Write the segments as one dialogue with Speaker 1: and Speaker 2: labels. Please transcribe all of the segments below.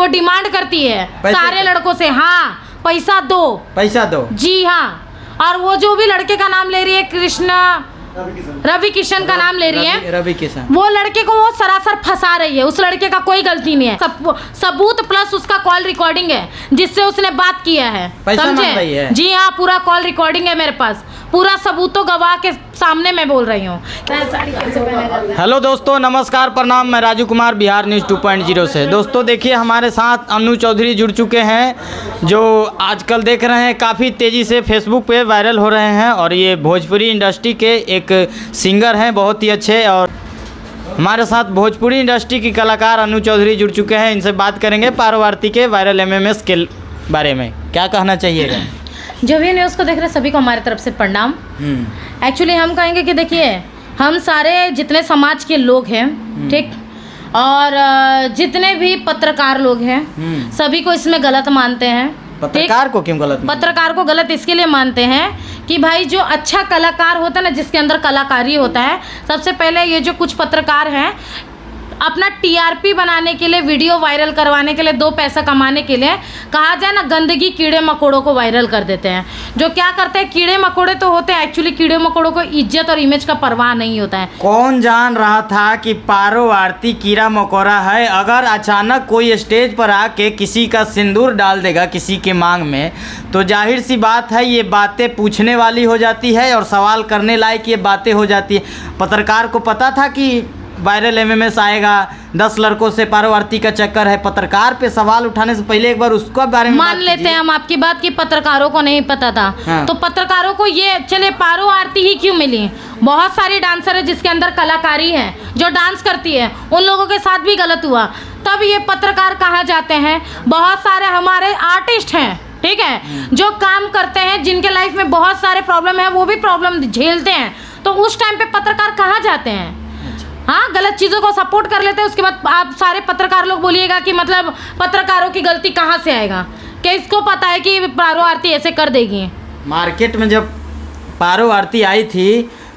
Speaker 1: वो डिमांड करती है सारे लड़कों से, हाँ पैसा दो जी हाँ। और वो जो भी लड़के का नाम ले रही है कृष्णा रवि किशन का नाम ले रही है,
Speaker 2: रवि किशन,
Speaker 1: वो लड़के को वो सरासर फंसा रही है। उस लड़के का कोई गलती नहीं है, सबूत प्लस उसका कॉल रिकॉर्डिंग है जिससे उसने बात किया है, समझे? जी हाँ, पूरा कॉल रिकॉर्डिंग है मेरे पास, पूरा सबूतों गवाह के सामने मैं बोल रही हूँ।
Speaker 2: हेलो दोस्तों, नमस्कार, प्रणाम। मैं राजू कुमार, बिहार न्यूज़ 2.0 से। दोस्तों देखिए, हमारे साथ अनु चौधरी जुड़ चुके हैं, जो आजकल देख रहे हैं काफ़ी तेज़ी से फेसबुक पे वायरल हो रहे हैं, और ये भोजपुरी इंडस्ट्री के एक सिंगर हैं, बहुत ही अच्छे। और हमारे साथ भोजपुरी इंडस्ट्री की कलाकार अनु चौधरी जुड़ चुके हैं। इनसे बात करेंगे पारो आरती के वायरल MMS के बारे में। क्या कहना चाहिएगा?
Speaker 1: जो भी न्यूज़ को देख रहे सभी को हमारी तरफ से प्रणाम। एक्चुअली हम कहेंगे कि देखिए, हम सारे जितने समाज के लोग हैं, ठीक, और जितने भी पत्रकार लोग हैं, सभी को इसमें गलत मानते हैं।
Speaker 2: पत्रकार को क्यों गलत?
Speaker 1: पत्रकार को गलत इसके लिए मानते हैं कि भाई जो अच्छा कलाकार होता है ना, जिसके अंदर कलाकारी होता है, सबसे पहले ये जो कुछ पत्रकार हैं अपना TRP बनाने के लिए, वीडियो वायरल करवाने के लिए, 2 पैसा कमाने के लिए, कहा जाए ना, गंदगी कीड़े मकोड़ों को वायरल कर देते हैं। जो क्या करते हैं, कीड़े मकोड़े तो होते हैं, एक्चुअली कीड़े मकोड़ों को इज्जत और इमेज का परवाह नहीं होता है।
Speaker 2: कौन जान रहा था कि पारो आरती कीड़ा मकोड़ा है? अगर अचानक कोई स्टेज पर आके किसी का सिंदूर डाल देगा किसी के मांग में, तो जाहिर सी बात है ये बातें पूछने वाली हो जाती है और सवाल करने लायक ये बातें हो जाती है। पत्रकार को पता था कि वायरल MMS आएगा, 10 लड़कों से पारो आरती का चक्कर है। पत्रकार पे सवाल उठाने से पहले एक बार उसको बारे में
Speaker 1: मान लेते हैं हम आपकी बात कि पत्रकारों को नहीं पता था। हाँ। तो पत्रकारों को ये चले पारो आरती ही क्यों मिली? बहुत सारी डांसर है जिसके अंदर कलाकारी है, जो डांस करती है, उन लोगों के साथ भी गलत हुआ, तब ये पत्रकार कहा जाते हैं। बहुत सारे हमारे आर्टिस्ट हैं, ठीक है, जो काम करते हैं, जिनके लाइफ में बहुत सारे प्रॉब्लम है, वो भी प्रॉब्लम झेलते हैं, तो उस टाइम पे पत्रकार कहाँ जाते हैं? हाँ, गलत चीज़ों को सपोर्ट कर लेते हैं। उसके बाद आप सारे पत्रकार लोग बोलिएगा कि मतलब पत्रकारों की गलती कहाँ से आएगा? क्या इसको पता है कि पारो आरती ऐसे कर देगी?
Speaker 2: मार्केट में जब पारो आरती आई थी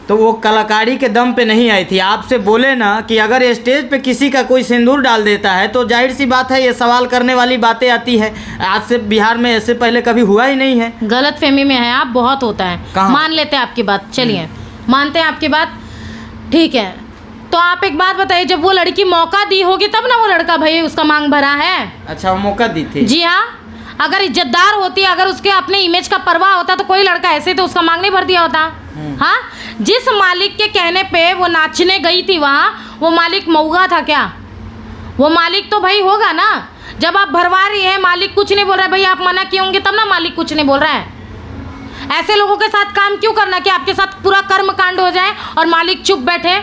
Speaker 2: तो वो कलाकारी के दम पे नहीं आई थी। आपसे बोले ना कि अगर स्टेज पे किसी का कोई सिंदूर डाल देता है तो जाहिर सी बात है ये सवाल करने वाली बातें आती है। आज से बिहार में ऐसे पहले कभी हुआ ही नहीं है।
Speaker 1: गलत फहमी में है आप, बहुत होता है। मान लेते हैं आपकी बात, चलिए मानते हैं आपकी बात, ठीक है। तो आप एक बात बताइए, जब वो लड़की मौका दी होगी तब ना वो लड़का भाई उसका मांग भरा है।
Speaker 2: अच्छा, वो मौका दी थी?
Speaker 1: जी हाँ, अगर इज्जतदार होती, अगर उसके अपने इमेज का परवाह होता तो कोई लड़का ऐसे तो उसका मांग नहीं भर दिया होता। हाँ, जिस मालिक के कहने पे वो नाचने गई थी वहाँ, वो मालिक मऊगा था क्या? वो मालिक तो भाई होगा ना। जब आप भरवा रही है, मालिक कुछ नहीं बोल रहा है, भाई आप मना किए होंगे तब ना मालिक कुछ नहीं बोल रहा है। ऐसे लोगों के साथ काम क्यों करना कि आपके साथ पूरा कर्म कांड हो जाए और मालिक चुप बैठे,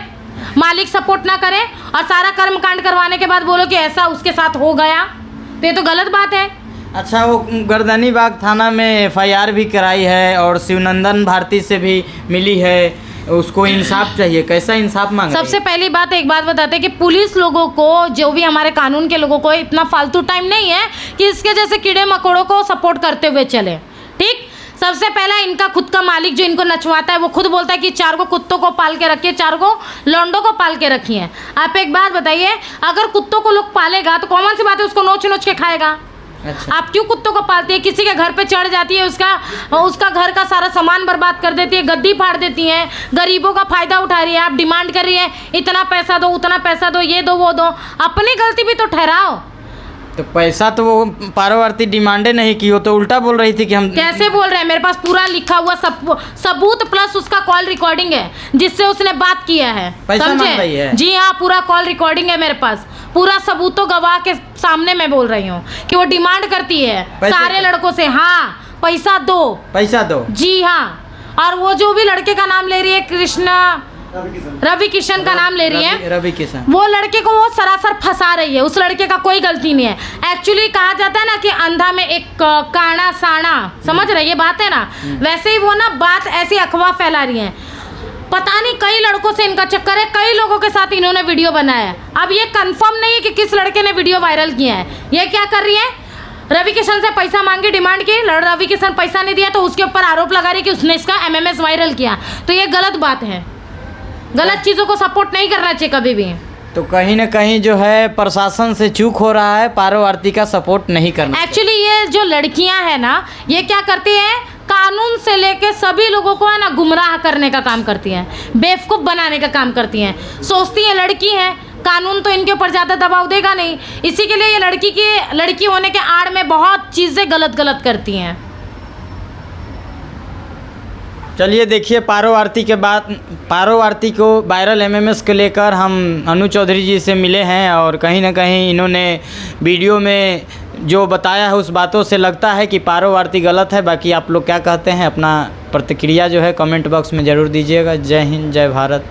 Speaker 1: मालिक सपोर्ट ना करे, और सारा कर्म कांड करवाने के बाद बोलो कि ऐसा उसके साथ हो गया, तो ये तो गलत बात है।
Speaker 2: अच्छा, वो गर्दनीबाग थाना में FIR भी कराई है और शिवनंदन भारती से भी मिली है, उसको इंसाफ चाहिए। कैसा इंसाफ मांग रही है? सबसे
Speaker 1: पहली बात एक बात बताते हैं कि पुलिस लोगों को, जो भी हमारे कानून के लोगों को, इतना फालतू टाइम नहीं है कि इसके जैसे कीड़े मकोड़ों को सपोर्ट करते हुए चले, ठीक। सबसे पहला इनका खुद का मालिक जो इनको नचवाता है वो खुद बोलता है कि 4 को कुत्तों को पाल के रखिए, 4 को लौंडों को पाल के रखिए। आप एक बात बताइए, अगर कुत्तों को लोग पालेगा तो कॉमन सी बात है उसको नोच नोच के खाएगा। अच्छा। आप क्यों कुत्तों को पालती है? किसी के घर पे चढ़ जाती है, उसका घर का सारा सामान बर्बाद कर देती है, गद्दी फाड़ देती है, गरीबों का फायदा उठा रही है। आप डिमांड कर रही है इतना पैसा दो, उतना पैसा दो, ये दो वो दो, अपनी गलती भी तो ठहराओ।
Speaker 2: तो पैसा तो वो पारो आरती डिमांडे नहीं की, वो तो उल्टा बोल रही थी कि हम।
Speaker 1: कैसे बोल रहे हैं? मेरे पास पूरा लिखा हुआ सबूत प्लस उसका कॉल रिकॉर्डिंग है जिससे उसने बात किया है, समझे? जी हाँ, पूरा कॉल रिकॉर्डिंग है मेरे पास, पूरा सबूतों गवाह के सामने मैं बोल रही हूँ कि वो डिमांड करती है सारे लड़कों से, हाँ पैसा दो जी हाँ। और वो जो भी लड़के का नाम ले रही है कृष्णा रवि किशन का नाम ले रही है,
Speaker 2: रवि किशन,
Speaker 1: वो लड़के को वो सरासर फंसा रही है। उस लड़के का कोई गलती नहीं है। एक्चुअली कहा जाता है ना कि अंधा में एक काना साना, समझ रहे ये बात है ना, वैसे ही वो ना बात ऐसी अफवाह फैला रही है। पता नहीं कई लड़कों से इनका चक्कर है, कई लोगों के साथ इन्होंने वीडियो बनाया है। अब ये कंफर्म नहीं है कि किस लड़के ने वीडियो वायरल किया है। ये क्या कर रही है, रवि किशन से पैसा मांगी, डिमांड की, रवि किशन पैसा नहीं दिया तो उसके ऊपर आरोप लगा रही कि उसने इसका MMS वायरल किया। तो ये गलत बात है, गलत चीज़ों को सपोर्ट नहीं करना चाहिए कभी भी।
Speaker 2: तो कहीं ना कहीं जो है प्रशासन से चूक हो रहा है, पारो आरती का सपोर्ट नहीं करना।
Speaker 1: एक्चुअली ये जो लड़कियां हैं ना, ये क्या करती हैं, कानून से लेके सभी लोगों को है ना गुमराह करने का काम करती हैं, बेवकूफ़ बनाने का काम करती हैं। सोचती हैं लड़की हैं, कानून तो इनके ऊपर ज़्यादा दबाव देगा नहीं, इसी के लिए ये लड़की होने के आड़ में बहुत चीज़ें गलत करती हैं।
Speaker 2: चलिए देखिए, पारो आरती को वायरल एमएमएस को लेकर हम अनु चौधरी जी से मिले हैं और कहीं ना कहीं इन्होंने वीडियो में जो बताया है उस बातों से लगता है कि पारो आरती गलत है। बाकी आप लोग क्या कहते हैं, अपना प्रतिक्रिया जो है कमेंट बॉक्स में ज़रूर दीजिएगा। जय हिंद, जय भारत।